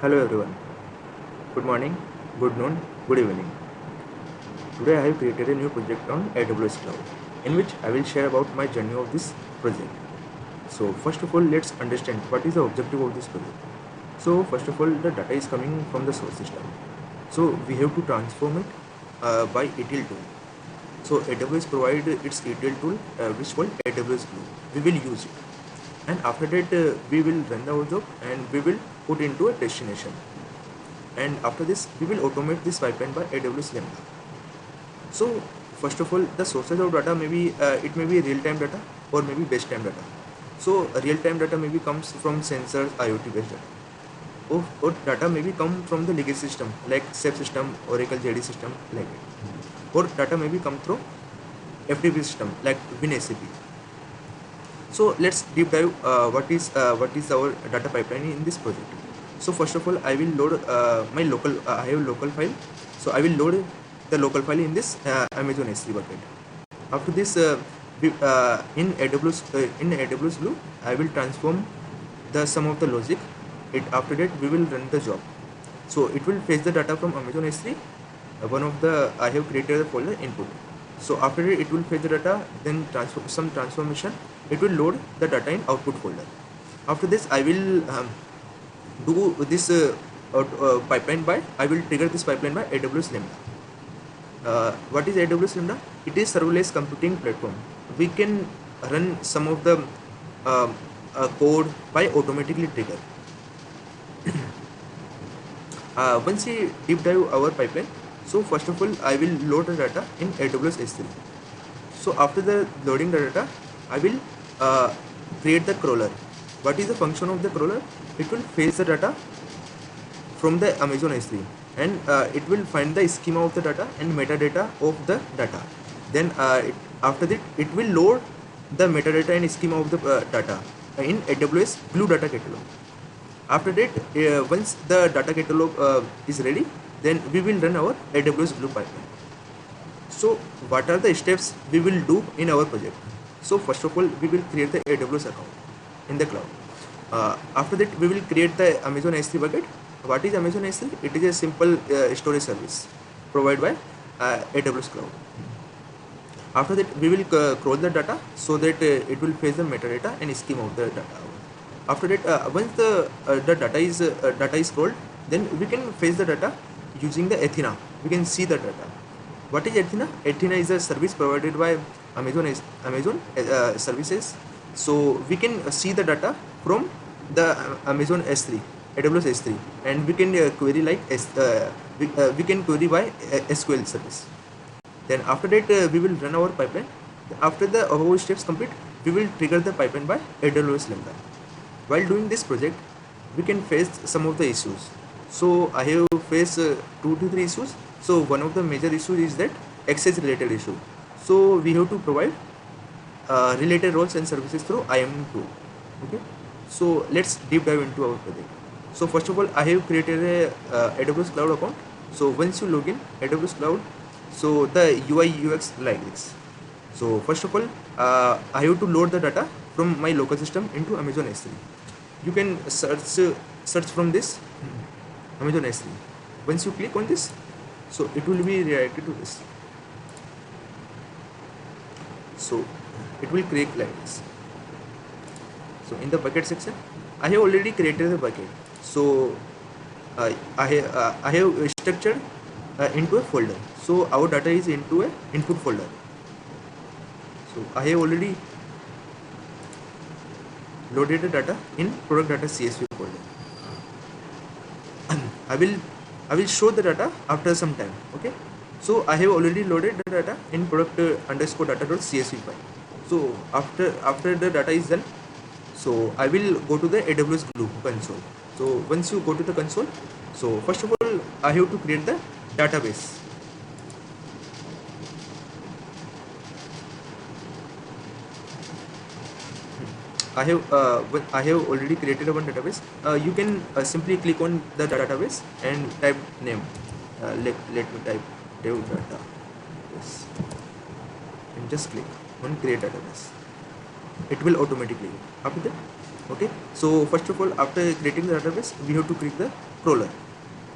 Hello everyone. Good morning, good noon, good evening. Today I have created a new project on AWS Cloud in which I will share about my journey of this project. So first of all, let's understand what is the objective of this project. So first of all, the data is coming from the source system. So we have to transform it by ETL tool. So AWS provide its ETL tool which is called AWS Glue. We will use it, and after that we will run our job and we will put into a destination. And after this we will automate this pipeline by AWS Lambda. So first of all, the sources of data may be it may be real-time data or maybe base-time data. So real-time data maybe comes from sensors, IoT based data, or data maybe come from the legacy system like SAP system, Oracle JD system, like it, or data maybe come through FTP system like WinSAP. So let's deep dive what is our data pipeline in this project. So first of all, I will load my local. I have local file, so I will load the local file in this Amazon S3 bucket. After this, in AWS Glue, I will transform the sum of the logic. After that, we will run the job. So it will fetch the data from Amazon S3. One of the I have created a folder input. So after it will fetch the data, then some transformation. It will load the data in output folder. After this, I will do this pipeline by. I will trigger this pipeline by AWS Lambda. What is AWS Lambda? It is serverless computing platform. We can run some of the code by automatically trigger. Once we deep dive our pipeline, so first of all, I will load the data in AWS S3. So after the loading the data, I will create the crawler. What is the function of the crawler? It will fetch the data from the Amazon S3, and it will find the schema of the data and metadata of the data. Then after that, it will load the metadata and schema of the data in AWS Glue data catalog. After that, once the data catalog is ready, then we will run our AWS Glue pipeline. So what are the steps we will do in our project? So first of all, we will create the AWS account in the cloud. After that, we will create the Amazon S3 bucket. What is Amazon S3? It is a simple storage service provided by AWS Cloud. After that, we will crawl the data so that it will fetch the metadata and schema of the data. After that, once the data is crawled, then we can fetch the data using the Athena. We can see the data. What is Athena? Athena is a service provided by Amazon services. So we can see the data from the Amazon S3, AWS S3, and we can query like we can query by SQL service. Then after that, we will run our pipeline. After the above steps complete, we will trigger the pipeline by AWS Lambda. While doing this project, we can face some of the issues. So I have faced 2 to 3 issues. So one of the major issues is that access related issue. So we have to provide related roles and services through IAM tool. Okay. So let's deep dive into our project. So first of all, I have created a AWS Cloud account. So once you log in AWS Cloud, so the UI UX like this. So first of all, I have to load the data from my local system into Amazon S3. You can search from this Amazon S3. Once you click on this, so it will be redirected to this. So it will create like this. So in the bucket section, I have already created the bucket. So I have structured into a folder. So our data is into a input folder. So I have already loaded the data in product data CSV folder. I will show the data after some time. Okay. So I have already loaded the data in product underscore data.csv file. So after the data is done, so I will go to the AWS Glue console. So once you go to the console, so first of all, I have to create the database. I have already created one database. You can simply click on the database and type name. Let me type dev data. Yes. And just click on create database. It will automatically. After that, Okay, so first of all, after creating the database, we have to create the crawler.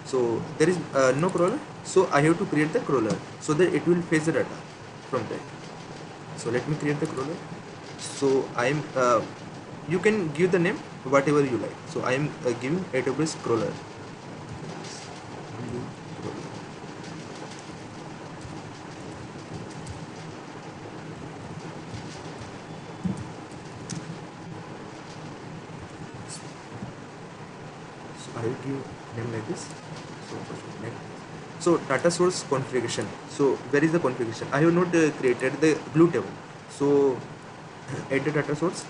So there is no crawler, so I have to create the crawler so that it will fetch the data from there. So let me create the crawler. So I am you can give the name whatever you like. So I am giving AWS crawler. So I will give name like this. So first of all, name. So data source configuration. So where is the configuration? I have not created the glue table. So at the data source,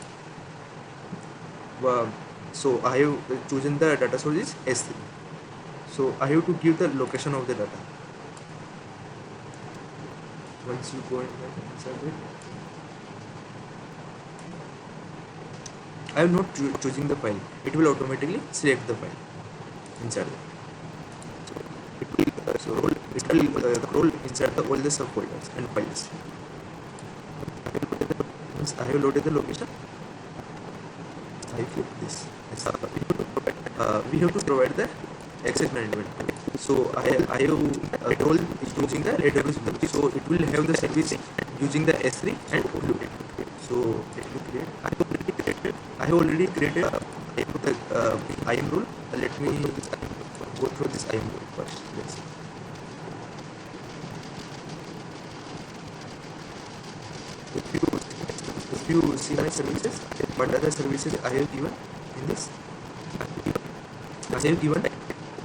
uh, so I have chosen the data source is S3. So I have to give the location of the data. Once you go inside it, I am not choosing the file. It will automatically select the file inside it. So it will roll inside the all the subfolders and files. Once I have loaded the location, I click this. We have to provide the access management. So I have role is using the AWS Glue. So it will have the service using the S3 and Glue. So let me create. I have already created the IAM rule. Let me go through this IAM rule first. Let's see. If you see my services, what other services I have given in this? I have given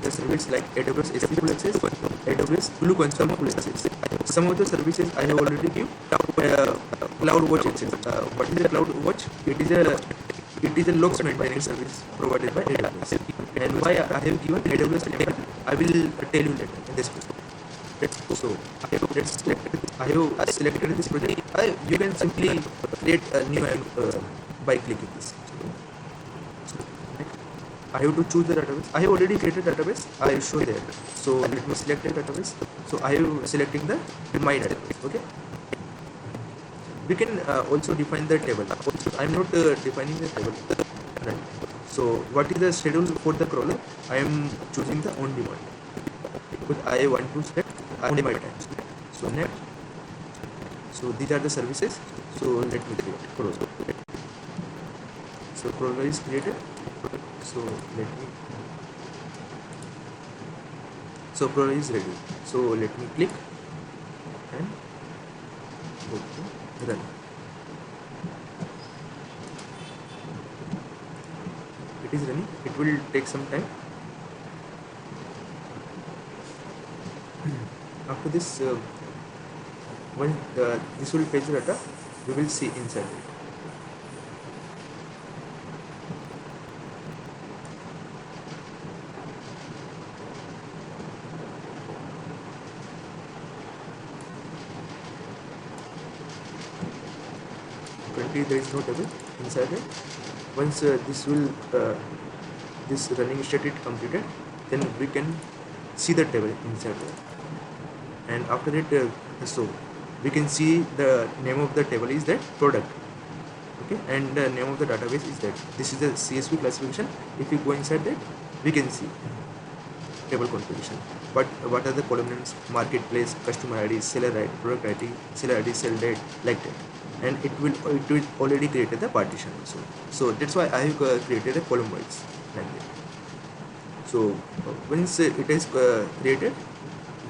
the service like AWS S3 full access, AWS Glue console full access. Some of the services I have already given cloud watch access. What is a cloud watch? It is a logs maintenance service provided by AWS. And why I have given AWS label, I will tell you later in this video. So I have selected this project. You can simply create a new by clicking this. I have to choose the database. I have already created database. I will show there. So let me select the database. So I am selecting the my database. Okay. We can also define the table. I am not defining the table. Right. So what is the schedule for the crawler? I am choosing the on demand because I want to select only my time. So next. So these are the services. So let me create crawler. So crawler is created. So let me. So crawler is ready. So let me click and go to run. It is running. It will take some time. After this, when this will fetch the data, we will see inside it. Currently, there is no table inside it. Once this running state is completed, then we can see the table inside it. And after it, so we can see the name of the table is that product. Okay, and the name of the database is that. This is the CSV classification. If we go inside that, we can see table configuration. But what are the column names? Marketplace, customer ID, seller ID, product ID, seller ID, sell date, like that. And it will already created the partition also. So that's why I have created a column wise like that. So once it is created,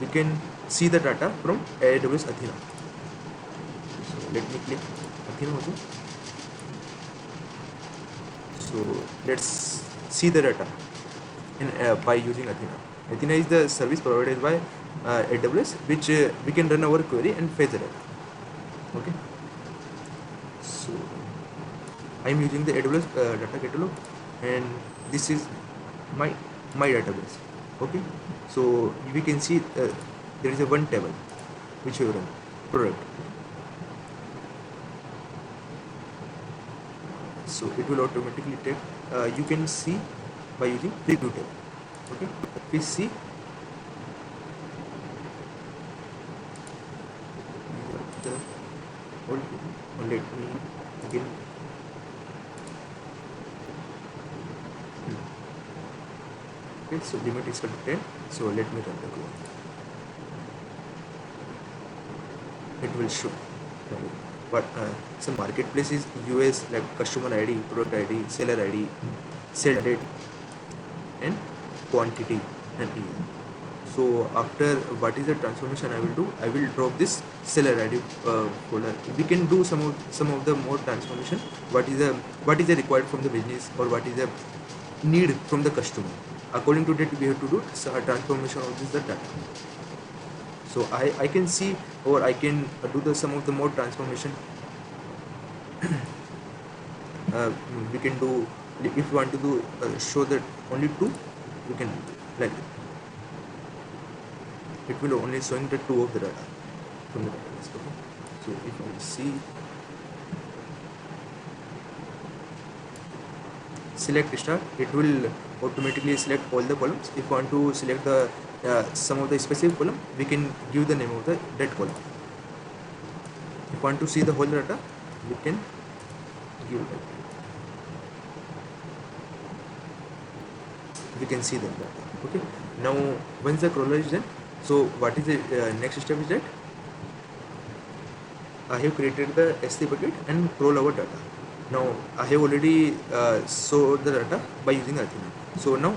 we can see the data from AWS Athena. So let me click Athena also. So let's see the data in by using Athena. Athena is the service provided by AWS, which we can run our query and fetch the data. Okay. So I am using the AWS data catalog, and this is my database. Okay. So we can see there is a one table which we run product. So it will automatically take. You can see by using preview table. Okay. We see. Let me again Okay, so limit is equal to 10. So let me run the code. It will show. But so marketplace is US like customer ID, product ID, seller ID, sell date, and quantity and year. So after what is the transformation I will do? I will drop this seller ID folder. We can do some of the more transformation. What is the required from the business, or what is the need from the customer? According to that we have to do a transformation of this the data. So I can see, or I can do the some of the more transformation. We can do, if you want to do show that only two, we can do like that. It will only showing the two of the data from the database. Okay. So if I see select star, it will automatically select all the columns. If you want to select the some of the specific column, we can give the name of the that column. If you want to see the whole data, we can give that. We can see that data. Okay. Now once the crawler is done, so what is the next step is that I have created the S3 bucket and crawl our data. Now I have already stored the data by using Athena. So now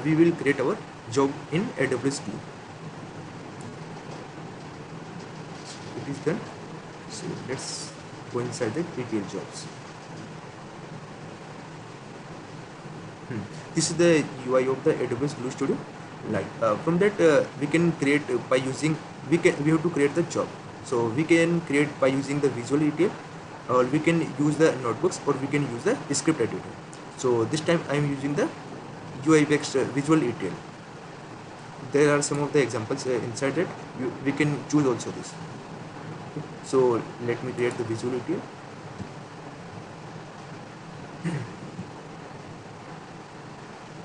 we will create our job in AWS Glue. It is done. So let's go inside the ETL jobs. This is the UI of the AWS Glue Studio. Like from that we can create by using we have to create the job. So we can create by using the visual ETL, or we can use the notebooks, or we can use the script editor. So this time I am using the UI based visual ETL. There are some of the examples inside it. We can choose also this. Okay. So let me create the visual ETL.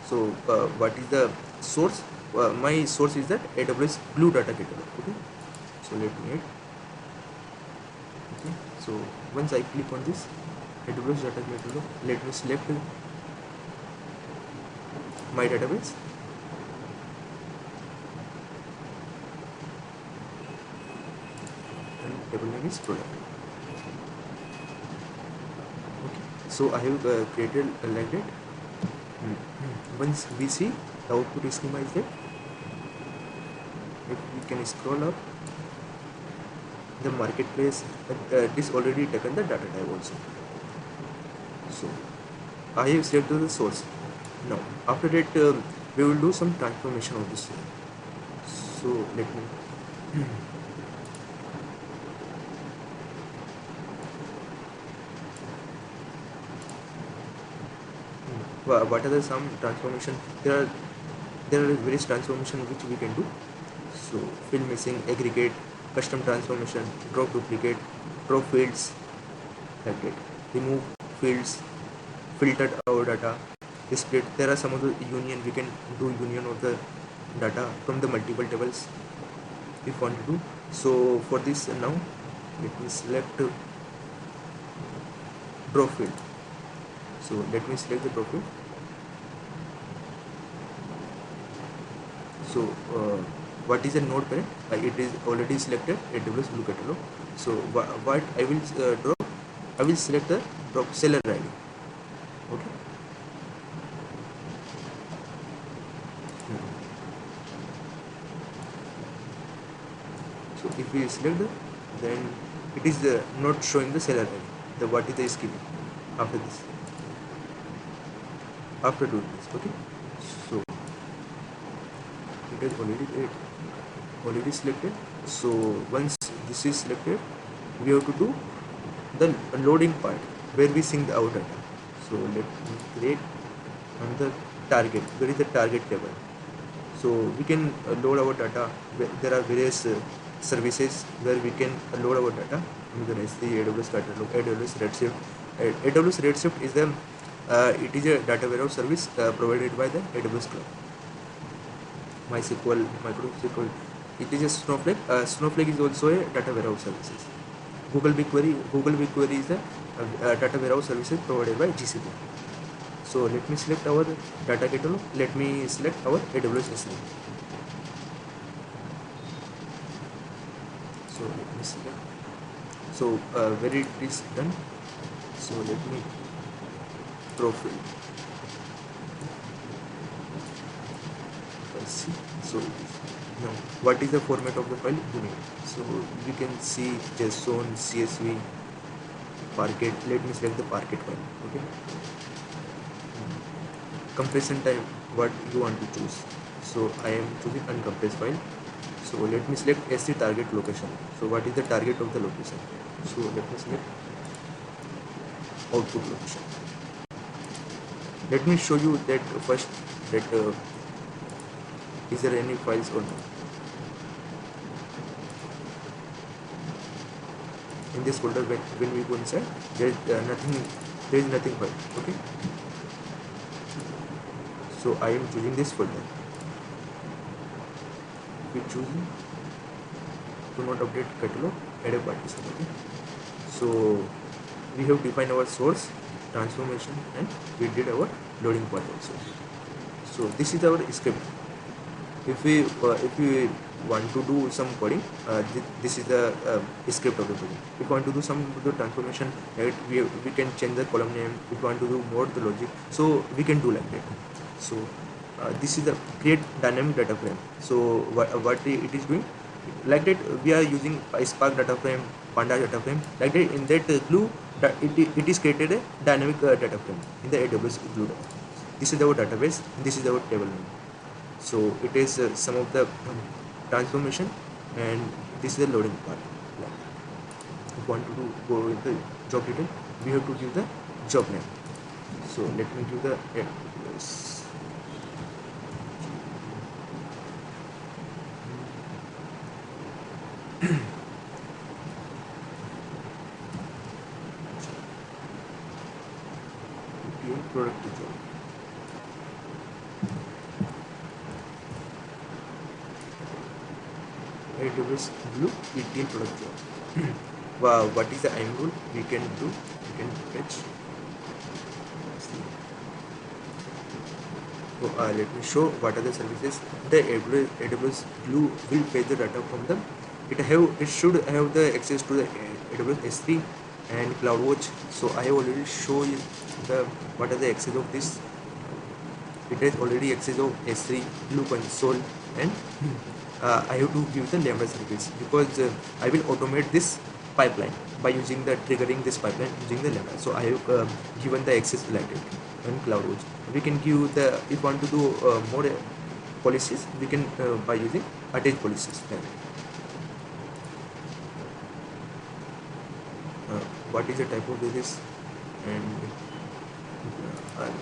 So what is the source? My source is that AWS Glue data catalog. Okay. So let me add. Okay. So once I click on this AWS data catalog, let me select my database. And table name is product. Okay. So I have created like that. Once we see the output schema is there, if we can scroll up the marketplace, this already taken the data type also. So I have selected the source. Now after that we will do some transformation of this. So let me what are the some transformation? There are various transformation which we can do. So fill missing, aggregate, custom transformation, drop duplicate, drop fields, like that. Remove fields, filtered our data, split. There are some of the union. We can do union of the data from the multiple tables if want to do. So for this now let me select drop field. So let me select the drop field. So what is a node parent? It is already selected AWS Glue catalog. So what I will drop, I will select the drop seller ID. Okay. So if we select the, then it is not showing the seller ID. The what is the schema after this. After doing this, okay. So it is already selected. So once this is selected, we have to do the loading part where we sync our data. So let me create another target. Where is the target table? So we can load our data. There are various services where we can load our data. The AWS catalog, AWS Redshift. AWS Redshift is the it is a data warehouse service provided by the AWS Cloud. MySQL, MicroSQL. It is a Snowflake. Snowflake is also a data warehouse services. Google BigQuery is a data warehouse services provided by GCP. So let me select our data catalog. Let me select our AWS S3. So let me select. So where it is done. So let me profile. Let's see. So it is. Now what is the format of the file you need? So you can see JSON, CSV, Parquet. Let me select the Parquet file. Okay. Compression time, what you want to choose. So I am choosing uncompressed file. So let me select S3 target location. So what is the target of the location? So let me select output location. Let me show you that first, that is there any files or not. In this folder, when we go inside, there is nothing file. Okay. So I am choosing this folder. We choosing do not update catalog, add a partition. Okay. So we have defined our source, transformation, and we did our loading part also. So this is our script. If we want to do some coding, this is the script of the coding. If we want to do some of the transformation, right, we can change the column name. If we want to do more the logic, so we can do like that. So this is the create dynamic data frame. So what it is doing, like that we are using Spark data frame, Panda data frame, like that. In that Glue, it is created a dynamic data frame in the AWS Glue. This is our database. This is our table name. So it is some of the transformation, and this is the loading part. If you want to go with the job detail, we have to give the job name. So let me give the AWS. Product job. AWS Glue ETL product job. Wow, what is the IAM rule? We can fetch. So let me show what are the services. The AWS Glue will fetch the data from them. It should have the access to the AWS S3 and CloudWatch. So I have already shown you what are the access of this. It has already access of S3, Glue console, and I have to give the Lambda service, because I will automate this pipeline by using the triggering this pipeline using the Lambda. So I have given the access like it on CloudWatch. We can give the, if you want to do more policies, we can by using attach policies. What is the type of this, and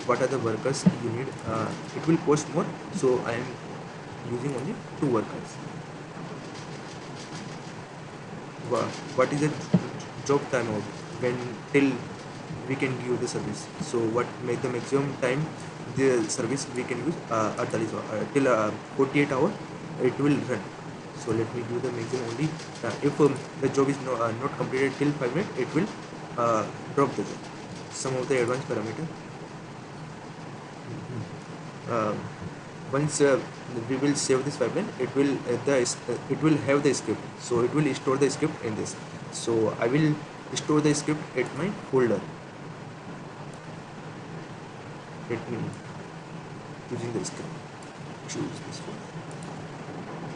what are the workers you need. It will cost more, so I am using only 2 workers. What is the job timeout, when till we can give the service. So what make the maximum time the service we can use, till 48 hours it will run. So let me give the maximum only. If the job is not completed till 5 minutes, it will drop the job. Some of the advanced parameter. Once we will save this pipeline, it will have the script. So it will store the script in this. So I will store the script at my folder. Let me using the script. Choose this folder.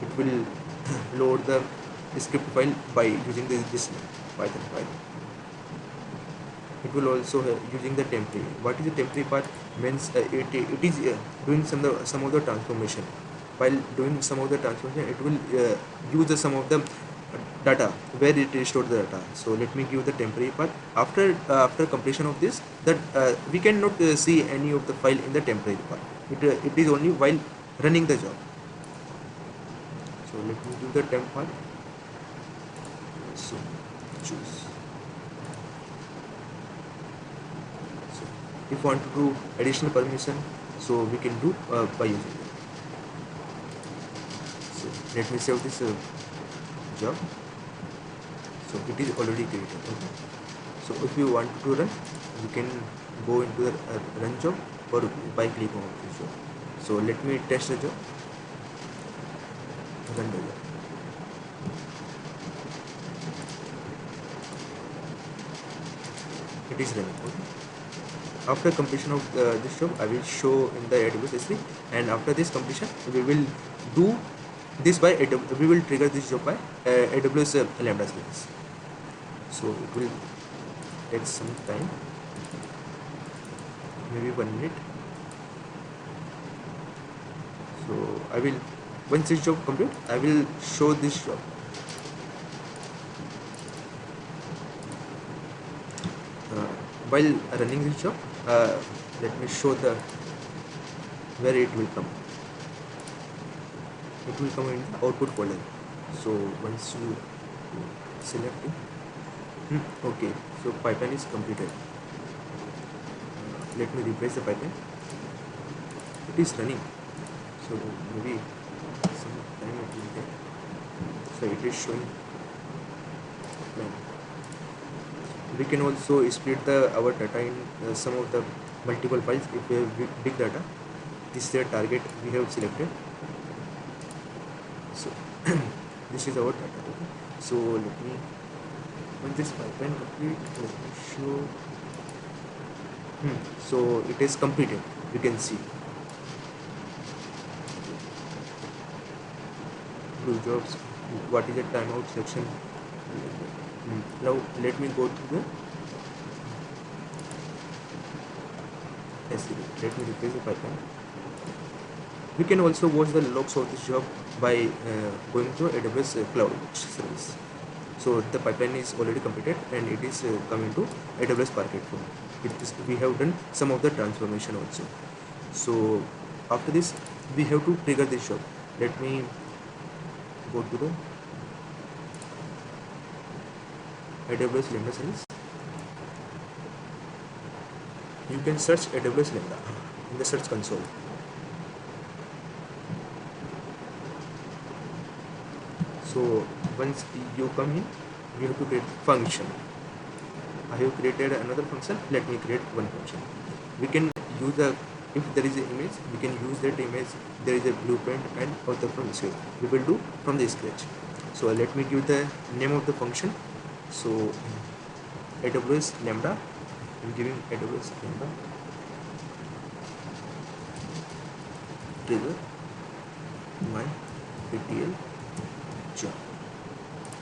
It will load the script file by using this Python file. It will also using the template. What is the template part? Means it is doing some of the transformation. While doing some of the transformation, it will use some of the data where it is stored the data. So let me give the temporary part. After completion of this, that we cannot see any of the file in the temporary part. It is only while running the job. So let me do the temp part. So choose. So if you want to do additional permission, so we can do by using it. So let me save this job. So it is already created. Okay. So if you want to run, you can go into the run job or by clicking on this job. So let me test the job, run the job. It is running. Okay. After completion of this job, I will show in the AWS S3, and after this completion, we will do this by AWS. We will trigger this job by AWS Lambda service. So it will take some time, maybe 1 minute. So I will, once this job complete, I will show this job. While running this job, let me show the where it will come. It will come in the output folder. So once you select it, okay, so pipeline is completed. Let me refresh the pipeline. It is running, so maybe some time it will take. So it is showing. We can also split our data in some of the multiple files. If we have big data, this is the target we have selected. So this is our data. Okay. So let me, when this pipeline complete, let me show. So it is completed. You can see. Blue jobs. What is the timeout section? Now let me go to the S3. Let me replace the pipeline. We can also watch the logs of this job by going to AWS Cloud service. So the pipeline is already completed and it is coming to AWS Project-2. We have done some of the transformation also. So after this, we have to trigger this job. Let me go to the AWS Lambda service. You can search AWS Lambda in the search console. So once you come in, you have to create function. I have created another function. Let me create one function. We can use if there is an image, we can use that image. There is a blueprint and author from scratch. We will do from the scratch. So let me give the name of the function. So AWS Lambda. I'm giving AWS Lambda trigger my ETL job.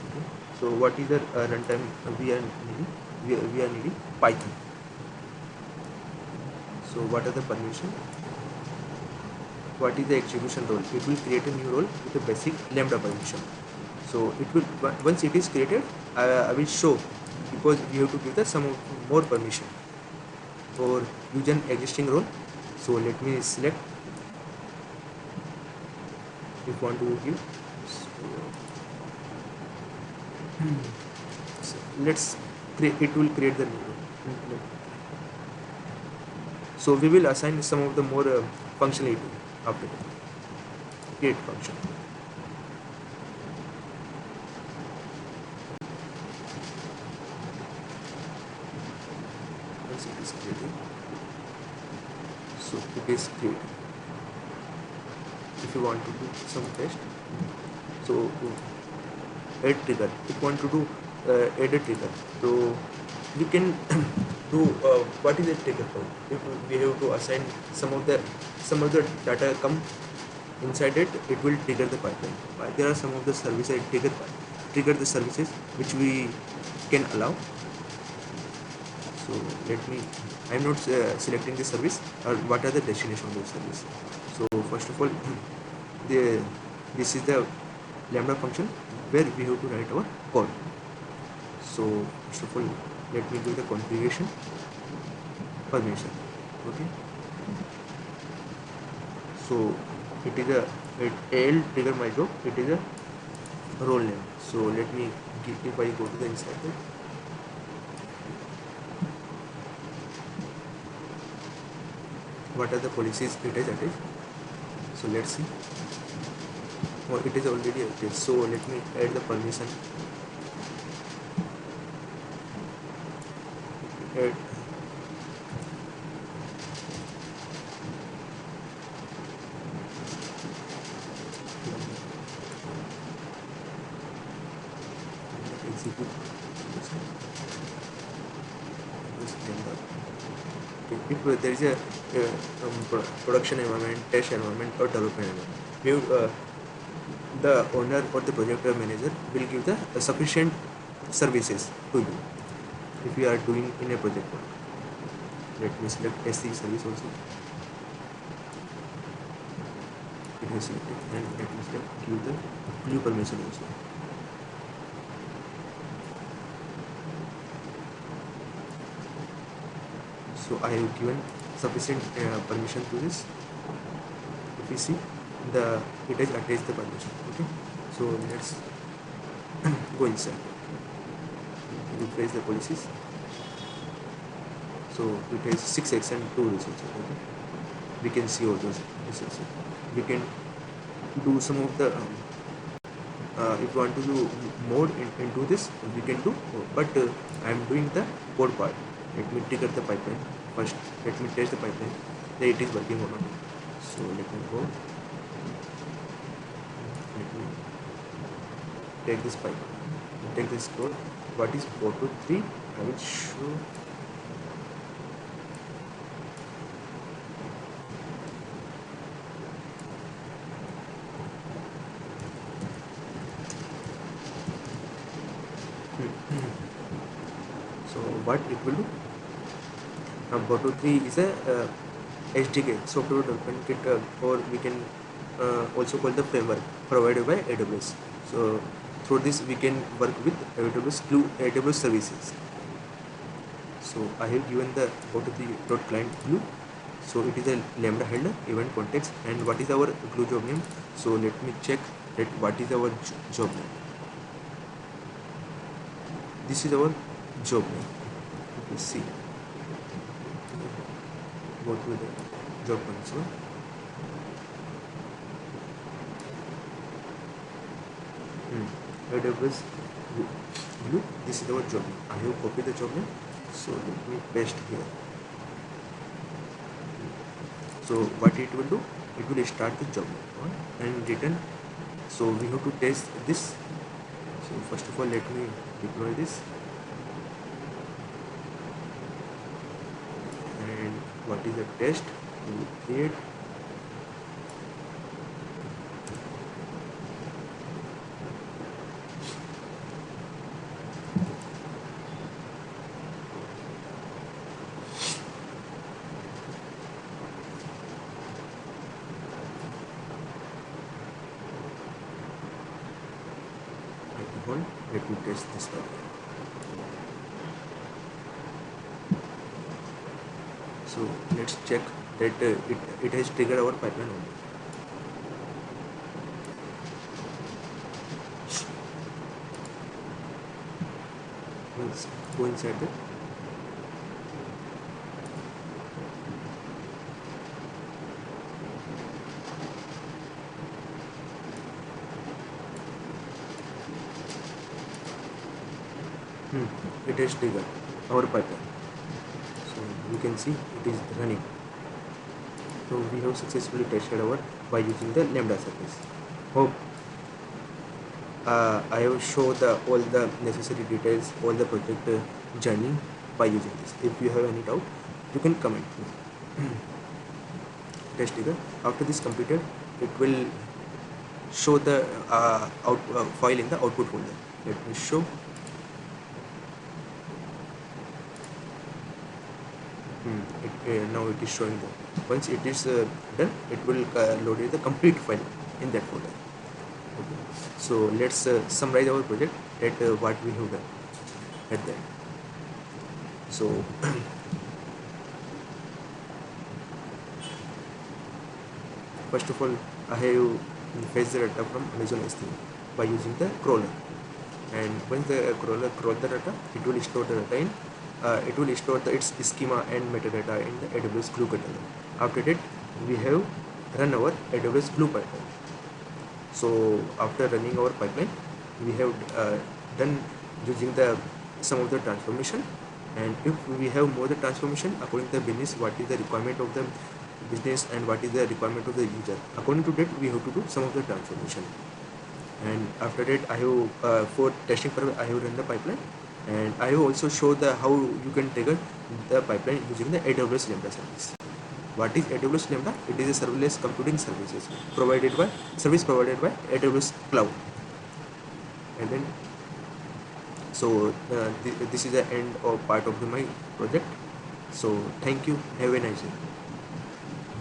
Okay. So what is the runtime we are needing? We are needing Python. So what are the permission? What is the execution role? It will create a new role with a basic Lambda permission. So it will, once it is created, I will show, because we have to give the some more permission or use an existing role. So let me select if want to give. So let's create. It will create the new role. So we will assign some of the more functionality after that. Create function. Once it is created, so it is created. If you want to do some test, so add trigger. If you want to do add a trigger, so we can do what is a trigger for? If we have to assign some of the data come inside it, it will trigger the pipeline. There are some of the services trigger the services which we can allow. So let me, I am not selecting the service or what are the destination of the service. So first of all, this is the Lambda function where we have to write our code. So first of all, let me do the configuration permission. Okay. So it is AL trigger my job. It is a role name. So let me if I go to the inside there. What are the policies it is attached? So let's see. Oh, it is already attached. So let me add the permission. Add execute this. This lambda. Okay. If there is a production environment, test environment, or development environment, the owner or the project manager will give the sufficient services to you if you are doing in a project work. Let me select SC service also. It is selected, and let me select give the glue permission also. So I have given sufficient permission to this. If you see, it has attached the permission. Okay, so let's go inside. Refresh the policies. So it has 6x and 2 resources. Okay, we can see all those resources. We can do some of the if you want to do more into this, we can do, but I am doing the code part. Let me trigger the pipeline first. Let me test the pipeline that it is working or not. So let me go. Let me take this pipeline, take this code. What is 4 to 3? I will show. So what it will do? Botto 3 is a SDK, software development kit, or we can also call the framework provided by AWS. So through this we can work with AWS Glue AWS services. So I have given the Botto 3 .client glue. So it is a lambda handler, event context, and what is our glue job name? So let me check that what is our job name. This is our job name. Okay, see. Go through the job console. AWS Glue. This is our job name. I have copied the job name. So let me paste here. So what it will do? It will start the job name and return. So we have to test this. So first of all, let me deploy this. And what is the test? We will create. Let me test this now. So let's check that it has triggered our pipeline only. Let's go inside that. It has triggered our pipeline. So you can see it is running. So we have successfully tested our by using the lambda service. Hope I have shown all the necessary details, all the project journey by using this. If you have any doubt, you can comment. Test trigger. After this completed, it will show the file in the output folder. Let me show. Now it is showing that once it is done, it will load the complete file in that folder. Okay. So let's summarize our project at what we have done at that. So first of all, I have fetched the data from Amazon S3 by using the crawler, and when the crawler crawls the data, it will store the data in it will store its schema and metadata in the AWS Glue catalog. After that, we have run our AWS Glue pipeline. So after running our pipeline, we have done using some of the transformation, and if we have more the transformation according to the business, what is the requirement of the business and what is the requirement of the user, according to that we have to do some of the transformation. And after that I have for testing purpose I have run the pipeline, and I have also showed the how you can trigger the pipeline using the AWS Lambda service. What is AWS Lambda? It is a serverless computing services provided by AWS Cloud. And then so this is the end of part of my project. So thank you. Have a nice day.